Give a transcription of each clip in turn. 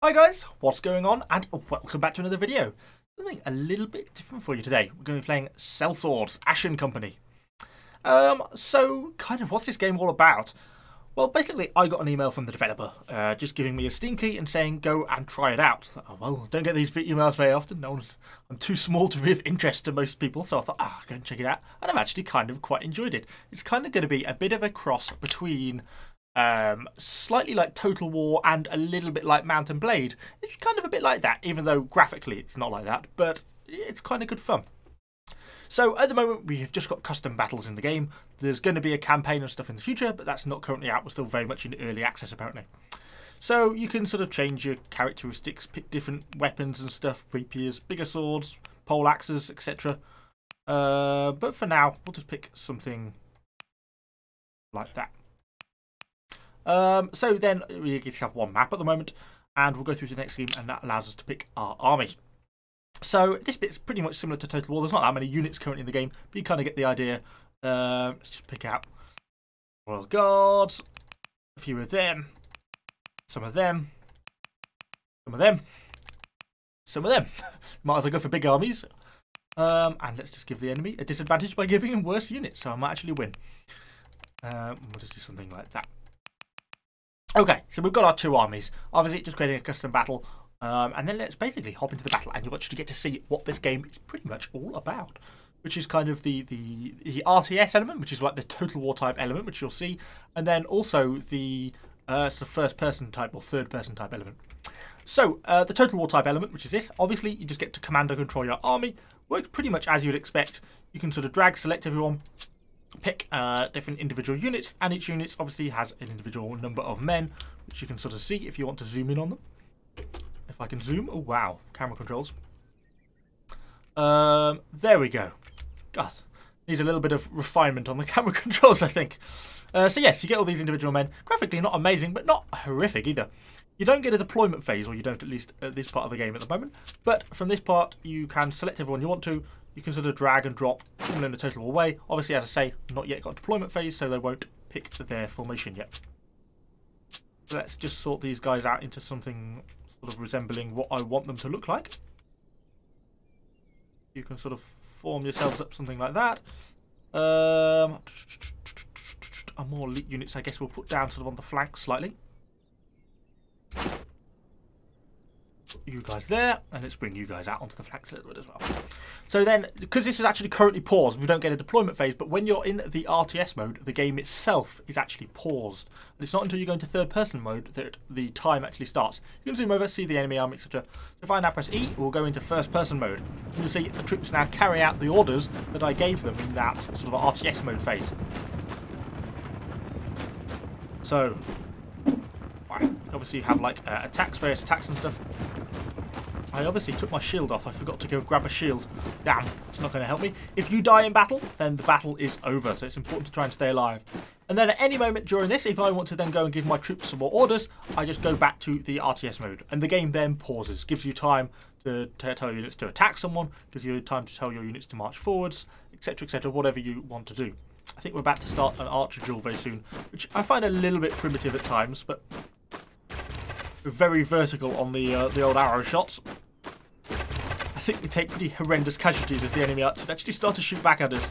Hi guys, what's going on? And welcome back to another video. Something a little bit different for you today. We're going to be playing Sellswords, Ashen Company. So kind of what's this game all about? Well, basically I got an email from the developer just giving me a Steam key and saying go and try it out. Oh, well, don't get these emails very often. I'm too small to be of interest to most people, so I thought, go and check it out. And I've actually kind of quite enjoyed it. It's kind of going to be a bit of a cross between slightly like Total War and a little bit like Mount and Blade. It's kind of a bit like that, even though graphically it's not like that, but it's kind of good fun. So at the moment we have just got custom battles in the game. There's going to be a campaign and stuff in the future, but that's not currently out. We're still very much in early access apparently. So you can sort of change your characteristics, pick different weapons and stuff, rapiers, bigger swords, pole axes, etc. But for now we'll just pick something like that. So then we just have one map at the moment, and we'll go through to the next game, and that allows us to pick our army. So this bit's pretty much similar to Total War. There's not that many units currently in the game, but you kind of get the idea. Let's just pick out Royal Guards, a few of them, some of them, some of them, some of them. Might as well go for big armies. And let's just give the enemy a disadvantage by giving him worse units, so I might actually win. We'll just do something like that. Okay, so we've got our two armies. Obviously, just creating a custom battle. And then let's basically hop into the battle, and you actually get to see what this game is pretty much all about. Which is kind of the RTS element, which is like the Total War type element, which you'll see. And then also the sort of first person type or third person type element. So, the Total War type element, which is this. Obviously, you just get to command and control your army. Works pretty much as you would expect. You can sort of drag, select everyone. Pick different individual units, and each unit obviously has an individual number of men, which you can sort of see if you want to zoom in on them. If I can zoom, oh wow, camera controls. There we go. God, needs a little bit of refinement on the camera controls, I think. So yes, you get all these individual men. Graphically not amazing, but not horrific either. You don't get a deployment phase, or you don't at least at this part of the game at the moment. But from this part, you can select everyone you want to. You can sort of drag and drop similar in the Total War way. Obviously, as I say, not yet got deployment phase, so they won't pick their formation yet. Let's just sort these guys out into something sort of resembling what I want them to look like. You can sort of form yourselves up something like that. Our more elite units, I guess, we'll put down sort of on the flanks slightly. You guys there, and let's bring you guys out onto the flanks a little bit as well. So then, because this is actually currently paused, we don't get a deployment phase, but when you're in the RTS mode, the game itself is actually paused. And it's not until you go into third person mode that the time actually starts. You can zoom over, see the enemy army, etc. So if I now press E, we'll go into first person mode. You'll see the troops now carry out the orders that I gave them in that sort of RTS mode phase. So, obviously you have like attacks, various attacks and stuff. I obviously took my shield off. I forgot to go grab a shield. Damn, it's not going to help me. If you die in battle, then the battle is over. So it's important to try and stay alive. And then at any moment during this, if I want to then go and give my troops some more orders, I just go back to the RTS mode. And the game then pauses. Gives you time to tell your units to attack someone. Gives you time to tell your units to march forwards, etc., whatever you want to do. I think we're about to start an archer duel very soon, which I find a little bit primitive at times, but very vertical on the old arrow shots. I think we take pretty horrendous casualties if the enemy archers actually start to shoot back at us.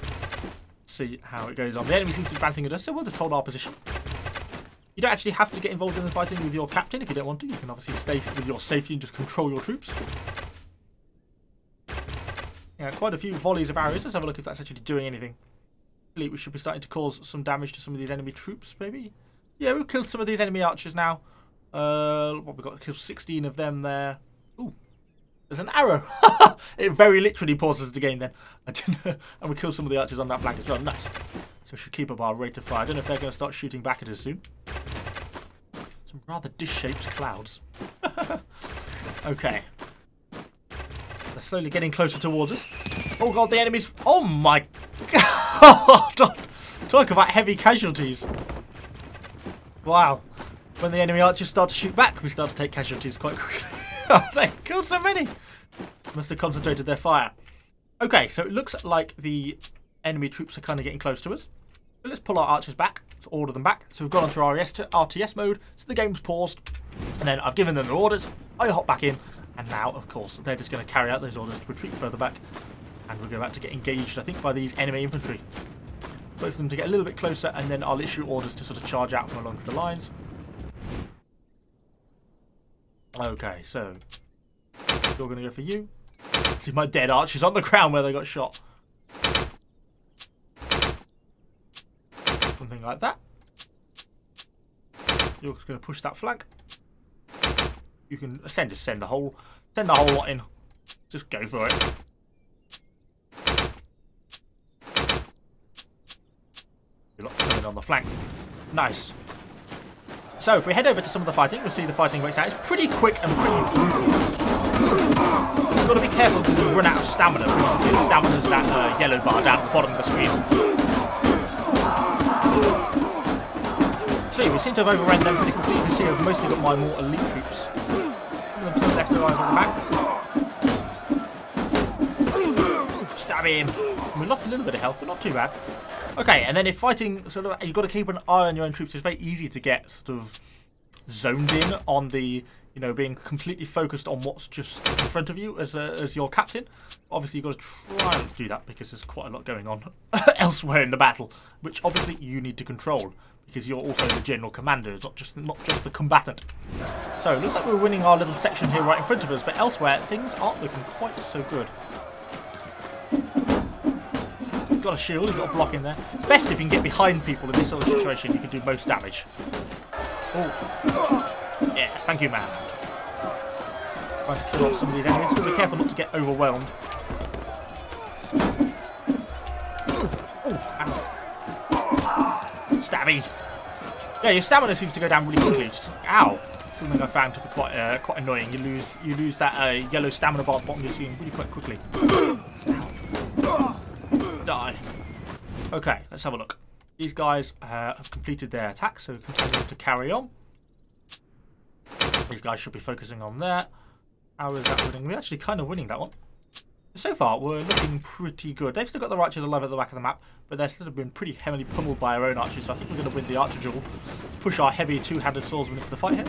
See how it goes on. The enemy seems to be advancing at us, so we'll just hold our position. You don't actually have to get involved in the fighting with your captain if you don't want to. You can obviously stay with your safety and just control your troops. Yeah, quite a few volleys of arrows. Let's have a look if that's actually doing anything. We should be starting to cause some damage to some of these enemy troops, maybe. Yeah, we've killed some of these enemy archers now. What we've got to kill 16 of them there. Ooh, there's an arrow. It very literally pauses the game then. And we kill some of the archers on that flank as well. Nice. So we should keep up our rate of fire. I don't know if they're going to start shooting back at us soon. Some rather dish-shaped clouds. Okay. They're slowly getting closer towards us. Oh god, the enemies. Oh my god. Talk about heavy casualties. Wow. When the enemy archers start to shoot back, we start to take casualties quite quickly. They killed so many. Must have concentrated their fire. Okay, so it looks like the enemy troops are kind of getting close to us. But let's pull our archers back, to order them back. So we've gone onto our RTS mode, so the game's paused. And then I've given them their orders. I hop back in. And now, of course, they're just going to carry out those orders to retreat further back. And we'll go back to get engaged, I think, by these enemy infantry. Wait for them to get a little bit closer, and then I'll issue orders to sort of charge out from along the lines. Okay, so you're going to go for you. See my dead archers on the ground where they got shot. Something like that. You're just going to push that flank. You can just send the whole lot in. Just go for it. You're not coming on the flank. Nice. So if we head over to some of the fighting, we'll see the fighting breaks out. It's pretty quick and pretty brutal. You've got to be careful because you run out of stamina. Stamina is that yellow bar down at the bottom of the screen. So we seem to have overrun them pretty quickly. You can see I've mostly got my more elite troops. Some of them to the left and right on the back. Stab him. We lost a little bit of health, but not too bad. Okay, and then if fighting, sort of, you've got to keep an eye on your own troops. It's very easy to get sort of zoned in on the, you know, being completely focused on what's just in front of you as your captain. Obviously, you've got to try and do that because there's quite a lot going on elsewhere in the battle, which obviously you need to control because you're also the general commander. It's not just the combatant. So it looks like we're winning our little section here right in front of us, but elsewhere things aren't looking quite so good. He's got a shield, he's got a block in there. Best if you can get behind people in this sort of situation, you can do most damage. Oh. Yeah, thank you, man. Trying to kill off some of these enemies. Be careful not to get overwhelmed. Oh, stabby. Yeah, your stamina seems to go down really quickly. Just, ow. Something I found to be quite annoying. You lose that yellow stamina bar at the bottom of your screen really quite quickly. Die. Okay, let's have a look. These guys have completed their attack, so continue to carry on. These guys should be focusing on there. How is that winning? We're actually kind of winning that one. So far, we're looking pretty good. They've still got their archers alive at the back of the map, but they're still been pretty heavily pummeled by our own archers, so I think we're going to win the archer duel. Push our heavy two-handed swordsman into the fight here.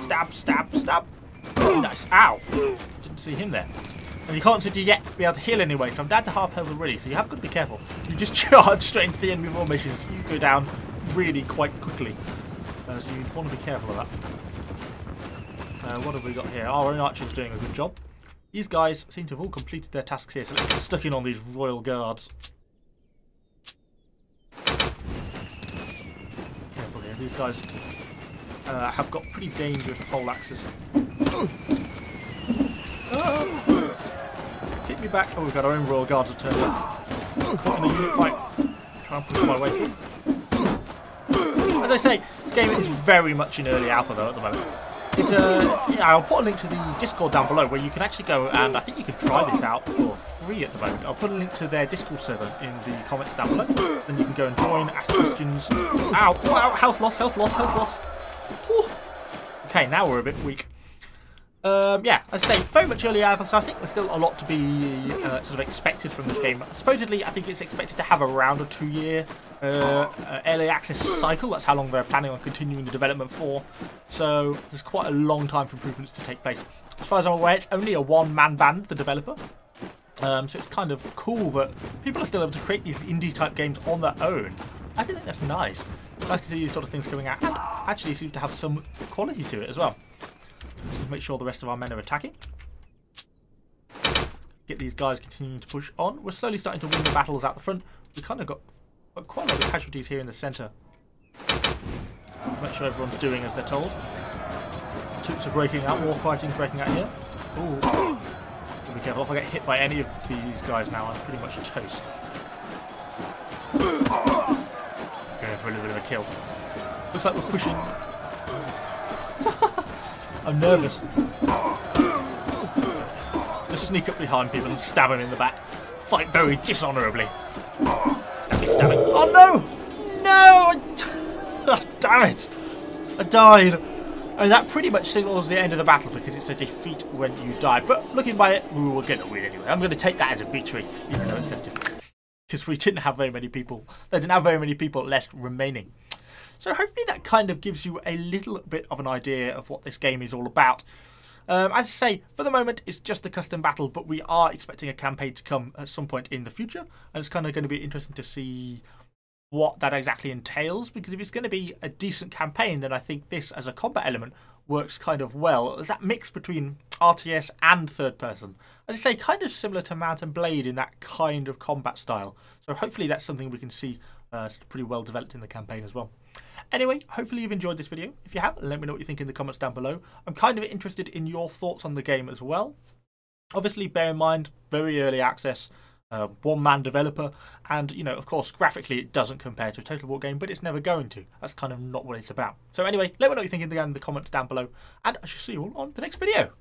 Stab, stab, stab. Nice. Ow. Didn't see him there. And you can't seem to yet be able to heal anyway, so I'm down to half health already, so you have got to be careful. You just charge straight into the enemy formation, so you go down really quite quickly. So you want to be careful of that. What have we got here? Our own archer's doing a good job. These guys seem to have all completed their tasks here, so let's get stuck in on these royal guards. Careful here, these guys have got pretty dangerous pole axes. Keep me back. Oh, we've got our own royal guards that turned up. Caught in a unit fight. Try and push my way through. As I say, this game is very much in early alpha though at the moment. It's I'll put a link to the Discord down below where you can actually go and I think you can try this out for free at the moment. I'll put a link to their Discord server in the comments down below. Then you can go and join, ask questions. Ow! Ow! Health loss! Health loss! Health loss! Whew. Okay, now we're a bit weak. Yeah, as I say, very much early alpha, so I think there's still a lot to be sort of expected from this game. Supposedly, I think it's expected to have around a 2-year early access cycle. That's how long they're planning on continuing the development for. So there's quite a long time for improvements to take place. As far as I'm aware, it's only a one-man band, the developer. So it's kind of cool that people are still able to create these indie-type games on their own. I think that's nice. It's nice to see these sort of things coming out, and actually seems to have some quality to it as well. Let's make sure the rest of our men are attacking. Get these guys continuing to push on. We're slowly starting to win the battles out the front. We've kind of got quite a lot of casualties here in the centre. Make sure everyone's doing as they're told. Troops are breaking out. War fighting's breaking out here. Ooh. Be careful. If I get hit by any of these guys now, I'm pretty much toast. Going for a little bit of a kill. Looks like we're pushing. I'm nervous. Just sneak up behind people and stab them in the back. Fight very dishonourably. Stabbing. Oh no! No! Oh, damn it! I died. And that pretty much signals the end of the battle because it's a defeat when you die. But looking by it, we were going to win anyway. I'm going to take that as a victory, even though it says defeat. Because we didn't have very many people. They didn't have very many people left remaining. So hopefully that kind of gives you a little bit of an idea of what this game is all about. As I say, for the moment, it's just a custom battle, but we are expecting a campaign to come at some point in the future, and it's kind of going to be interesting to see what that exactly entails, because if it's going to be a decent campaign, then I think this as a combat element works kind of well. There's that mix between RTS and third person. As I say, kind of similar to Mount and Blade in that kind of combat style. So hopefully that's something we can see pretty well developed in the campaign as well. Anyway, hopefully you've enjoyed this video. If you have, let me know what you think in the comments down below. I'm kind of interested in your thoughts on the game as well. Obviously, bear in mind, very early access, one-man developer, and, you know, of course, graphically it doesn't compare to a Total War game, but it's never going to. That's kind of not what it's about. So anyway, let me know what you think in the comments down below, and I shall see you all on the next video.